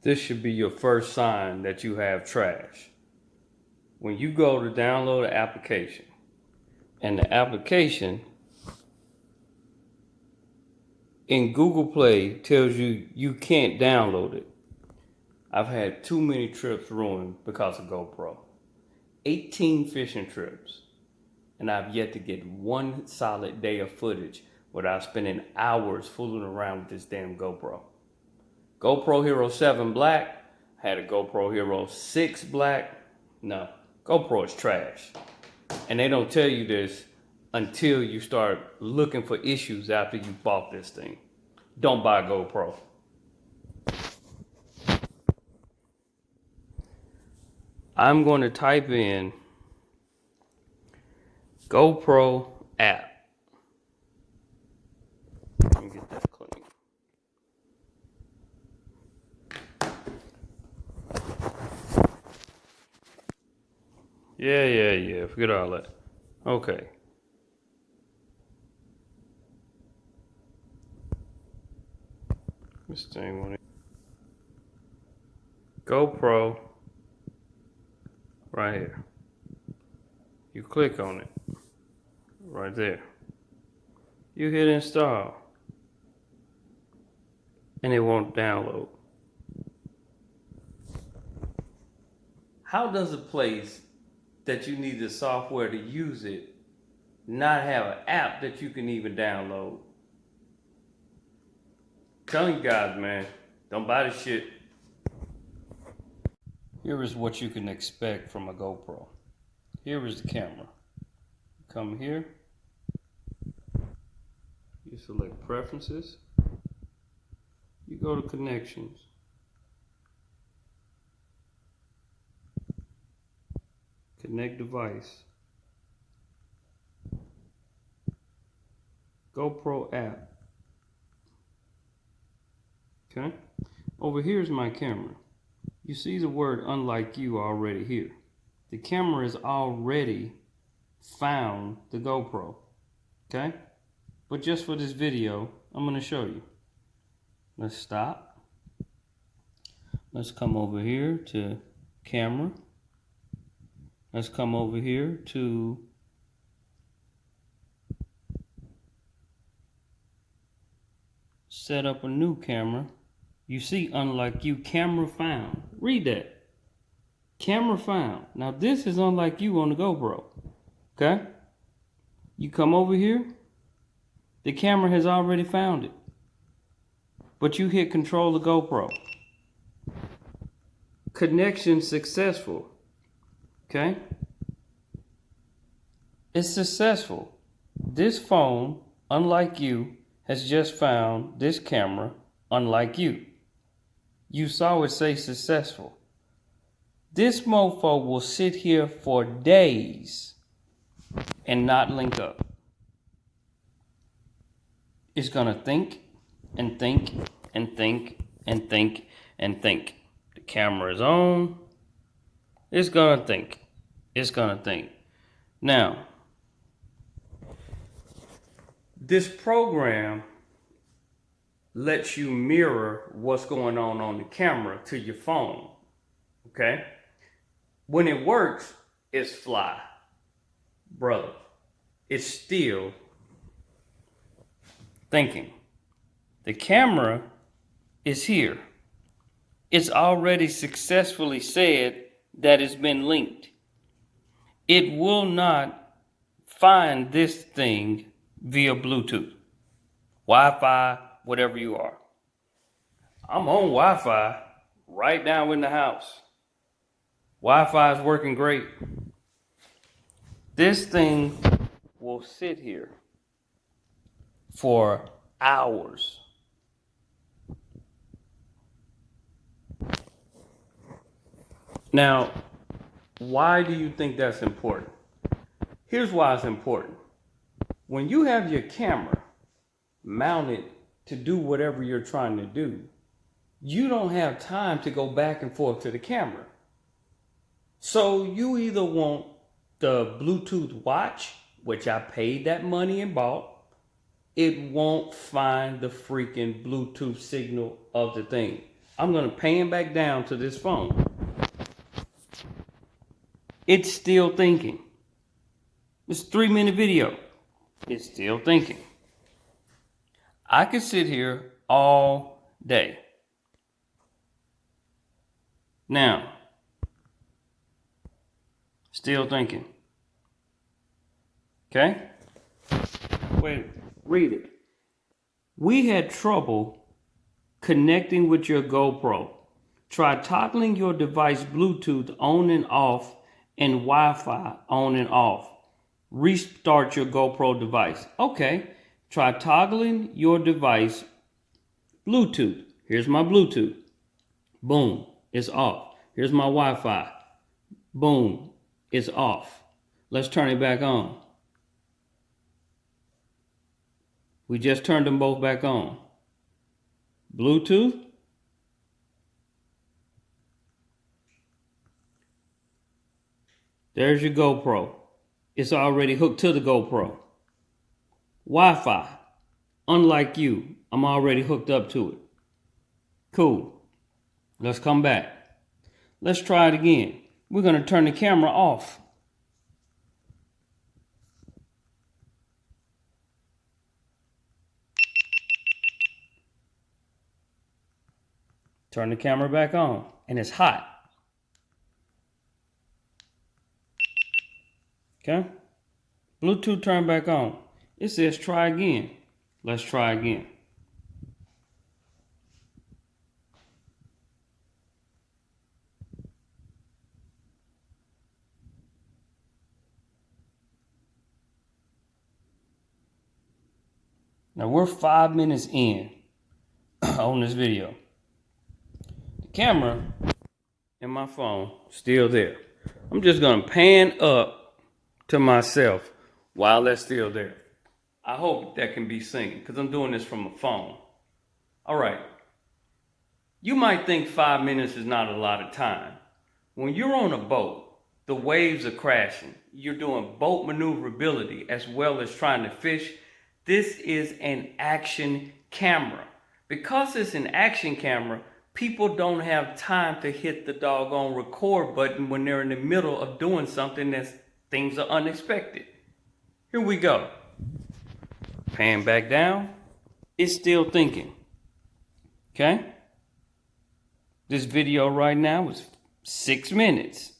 This should be your first sign that you have trash. When you go to download an application, and the application in Google Play tells you you can't download it. I've had too many trips ruined because of GoPro. 18 fishing trips, and I've yet to get one solid day of footage without spending hours fooling around with this damn GoPro. GoPro Hero 7 Black, had a GoPro Hero 6 Black. No, GoPro is trash. And they don't tell you this until you start looking for issues after you bought this thing. Don't buy GoPro. I'm going to type in GoPro app. Let me get that clean. Yeah. Forget all that. Okay. This thing went in. GoPro. Right here. You click on it. Right there. You hit install. And it won't download. How does a place that you need the software to use it not have an app that you can even download? I'm telling you guys, man, don't buy this shit. Here is what you can expect from a GoPro. Here is the camera. Come here. You select preferences. You go to connections. Connect device. GoPro app. Okay. Over here is my camera. You see the word unlike you already here. The camera has already found the GoPro. Okay. But just for this video, I'm going to show you. Let's stop. Let's come over here to camera. Let's come over here to set up a new camera. You see, unlike you, camera found. Read that. Camera found. Now this is unlike you on the GoPro. Okay? You come over here. The camera has already found it. But you hit control the GoPro. Connection successful. Okay? It's successful. This phone, unlike you, has just found this camera, unlike you. You saw it say successful. This mofo will sit here for days and not link up. It's gonna think and think and think and think and think. The camera is on. It's gonna think. It's gonna think. Now, this program lets you mirror what's going on the camera to your phone. Okay? When it works, it's fly. Brother, it's still thinking. The camera is here. It's already successfully said that it's been linked. It will not find this thing via Bluetooth, Wi-Fi, whatever you are. I'm on Wi-Fi right now in the house. Wi-Fi is working great. This thing will sit here for hours. Now, why do you think that's important? Here's why it's important. When you have your camera mounted to do whatever you're trying to do, you don't have time to go back and forth to the camera. So you either want the Bluetooth watch, which I paid that money and bought. It won't find the freaking Bluetooth signal of the thing. I'm gonna pan back down to this phone. It's still thinking. It's a 3-minute video. It's still thinking. I could sit here all day. Now, still thinking. Okay? Wait, read it. We had trouble connecting with your GoPro. Try toggling your device Bluetooth on and off and Wi-Fi on and off. Restart your GoPro device. Okay. Try toggling your device Bluetooth. Here's my Bluetooth. Boom. It's off. Here's my Wi-Fi. Boom. It's off. Let's turn it back on. We just turned them both back on. Bluetooth. There's your GoPro. It's already hooked to the GoPro. Wi-Fi. Unlike you, I'm already hooked up to it. Cool. Let's come back. Let's try it again. We're going to turn the camera off. Turn the camera back on, and it's hot. Okay? Bluetooth turned back on. It says try again. Let's try again. Now we're 5 minutes in on this video. The camera and my phone still there. I'm just gonna pan up to myself while that's still there. I hope that can be seen because I'm doing this from a phone. All right. You might think 5 minutes is not a lot of time. When you're on a boat, the waves are crashing. You're doing boat maneuverability as well as trying to fish. This is an action camera. Because it's an action camera, people don't have time to hit the doggone record button when they're in the middle of doing something that's things are unexpected. Here we go. Pan back down. It's still thinking. Okay? This video right now is 6 minutes.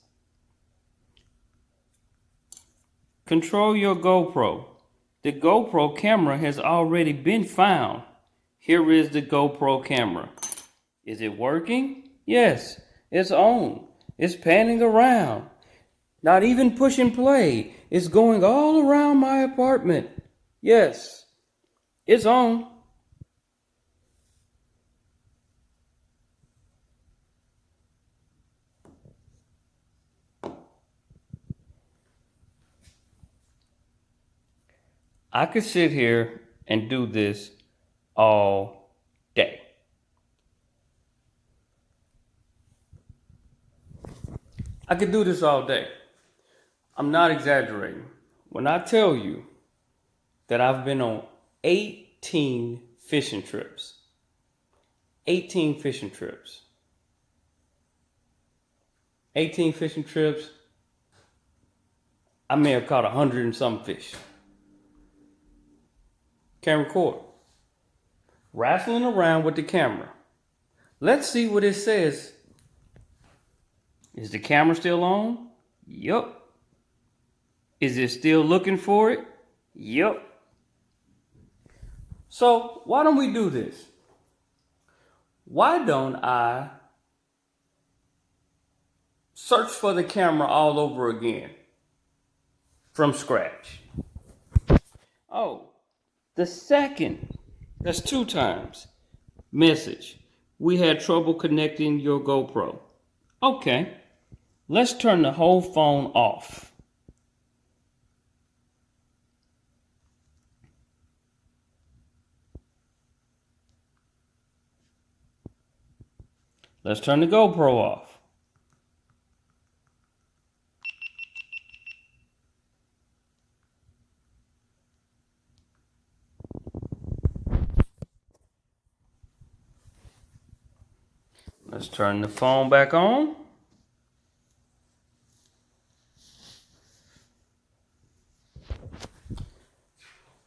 Control your GoPro. The GoPro camera has already been found. Here is the GoPro camera. Is it working? Yes, it's on. It's panning around. Not even pushing play. It's going all around my apartment. Yes, it's on. I could sit here and do this all day. I could do this all day. I'm not exaggerating when I tell you that I've been on 18 fishing trips. 18 fishing trips. 18 fishing trips. I may have caught 100 and some fish. Can record. Wrestling around with the camera. Let's see what it says. Is the camera still on? Yup. Is it still looking for it? Yup. So why don't we do this? Why don't I search for the camera all over again from scratch? Oh. The second, that's 2 times. Message. We had trouble connecting your GoPro. Okay. Let's turn the whole phone off. Let's turn the GoPro off. Let's turn the phone back on.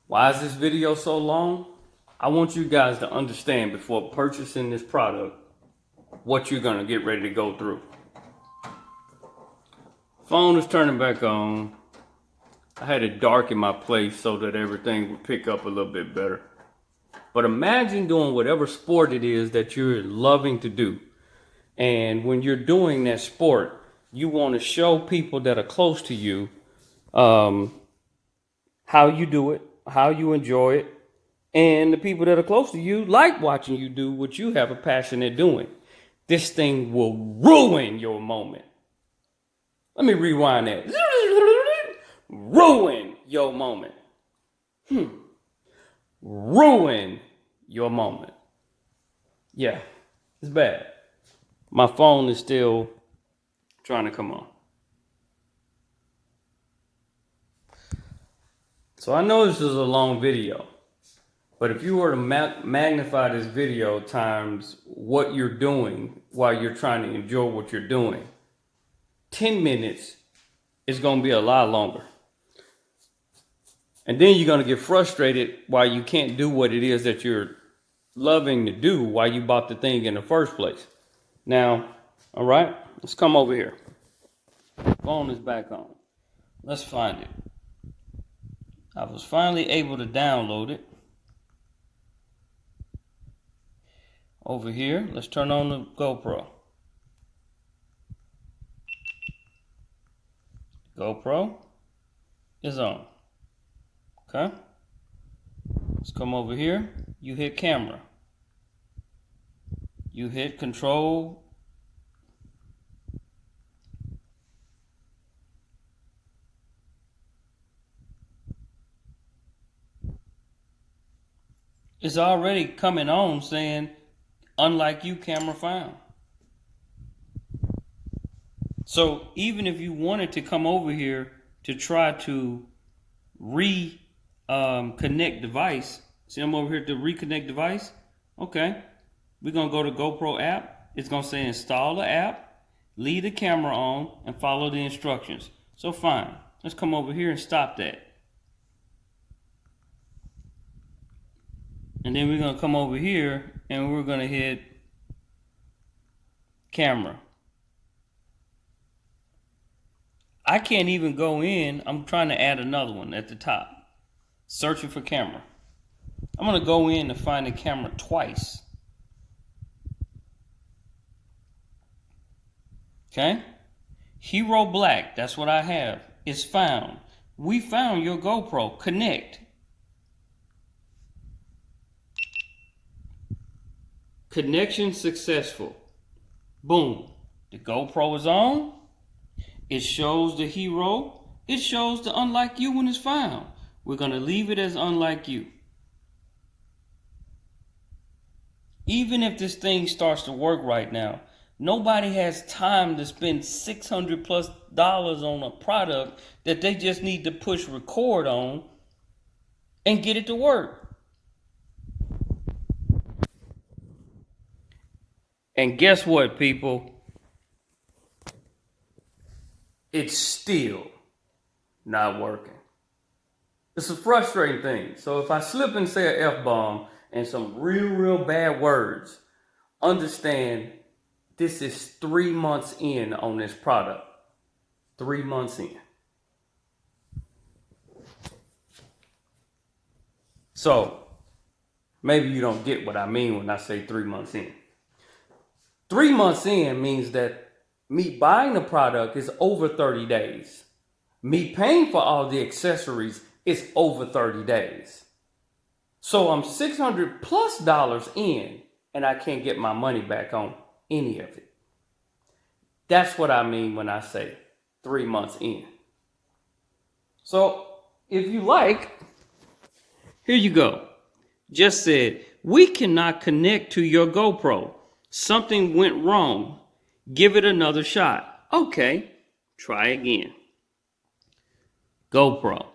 Why is this video so long? I want you guys to understand before purchasing this product what you're gonna get ready to go through. Phone is turning back on. I had to darken my place so that everything would pick up a little bit better. But imagine doing whatever sport it is that you're loving to do. And when you're doing that sport, you want to show people that are close to you how you do it, how you enjoy it. And the people that are close to you like watching you do what you have a passion at doing. This thing will ruin your moment. Let me rewind that. Ruin your moment. Ruin your moment. Yeah, it's bad. My phone is still trying to come on. So I know this is a long video, but if you were to magnify this video times what you're doing while you're trying to enjoy what you're doing, 10 minutes is going to be a lot longer. And then you're going to get frustrated why you can't do what it is that you're loving to do, why you bought the thing in the first place. Now, all right, let's come over here. Phone is back on. Let's find it. I was finally able to download it. Over here, let's turn on the GoPro. GoPro is on. Okay. Let's come over here. You hit camera. You hit control. It's already coming on saying, unlike you, camera found. So even if you wanted to come over here to try to connect device, see I'm over here to reconnect device. Okay, we're gonna go to GoPro app. It's gonna say install the app, leave the camera on, and follow the instructions. So fine, let's come over here and stop that. And then we're gonna come over here and we're gonna hit camera. I can't even go in. I'm trying to add another one at the top. Searching for camera. I'm going to go in to find the camera twice. Okay. Hero Black. That's what I have. It's found. We found your GoPro. Connect. Connection successful. Boom. The GoPro is on. It shows the hero. It shows the unlike you when it's found. We're going to leave it as unlike you. Even if this thing starts to work right now, nobody has time to spend $600+ on a product that they just need to push record on and get it to work. And guess what, people? It's still not working. It's a frustrating thing. So if I slip and say an F-bomb and some real bad words, understand this is 3 months in on this product. 3 months in. So maybe you don't get what I mean when I say 3 months in. 3 months in means that me buying the product is over 30 days. Me paying for all the accessories is over 30 days. So I'm $600+ in and I can't get my money back on any of it. That's what I mean when I say 3 months in. So if you like, here you go. Just said, we cannot connect to your GoPro. Something went wrong. Give it another shot. Okay, try again. GoPro.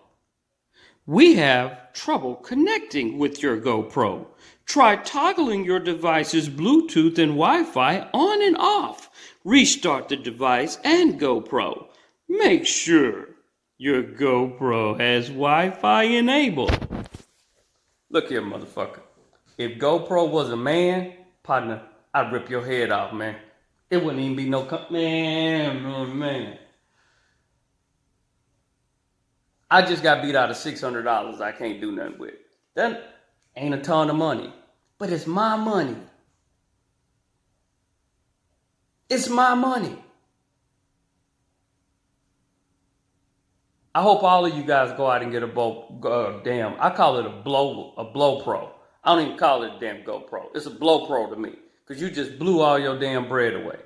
We have trouble connecting with your GoPro. Try toggling your device's Bluetooth and Wi-Fi on and off. Restart the device and GoPro. Make sure your GoPro has Wi-Fi enabled. Look here, motherfucker. If GoPro was a man, partner, I'd rip your head off, man. It wouldn't even be no man. I just got beat out of $600 I can't do nothing with. That ain't a ton of money, but it's my money. It's my money. I hope all of you guys go out and get a I call it a blow pro. I don't even call it a damn GoPro. It's a blow pro to me, because you just blew all your damn bread away.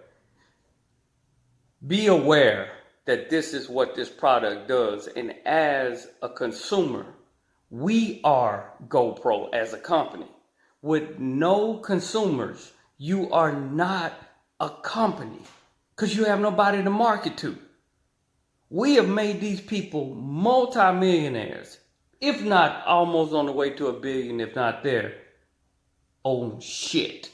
Be aware that this is what this product does. And as a consumer, we are GoPro as a company. With no consumers, you are not a company, because you have nobody to market to. We have made these people multimillionaires, if not almost on the way to $1 billion, if not there. Oh shit.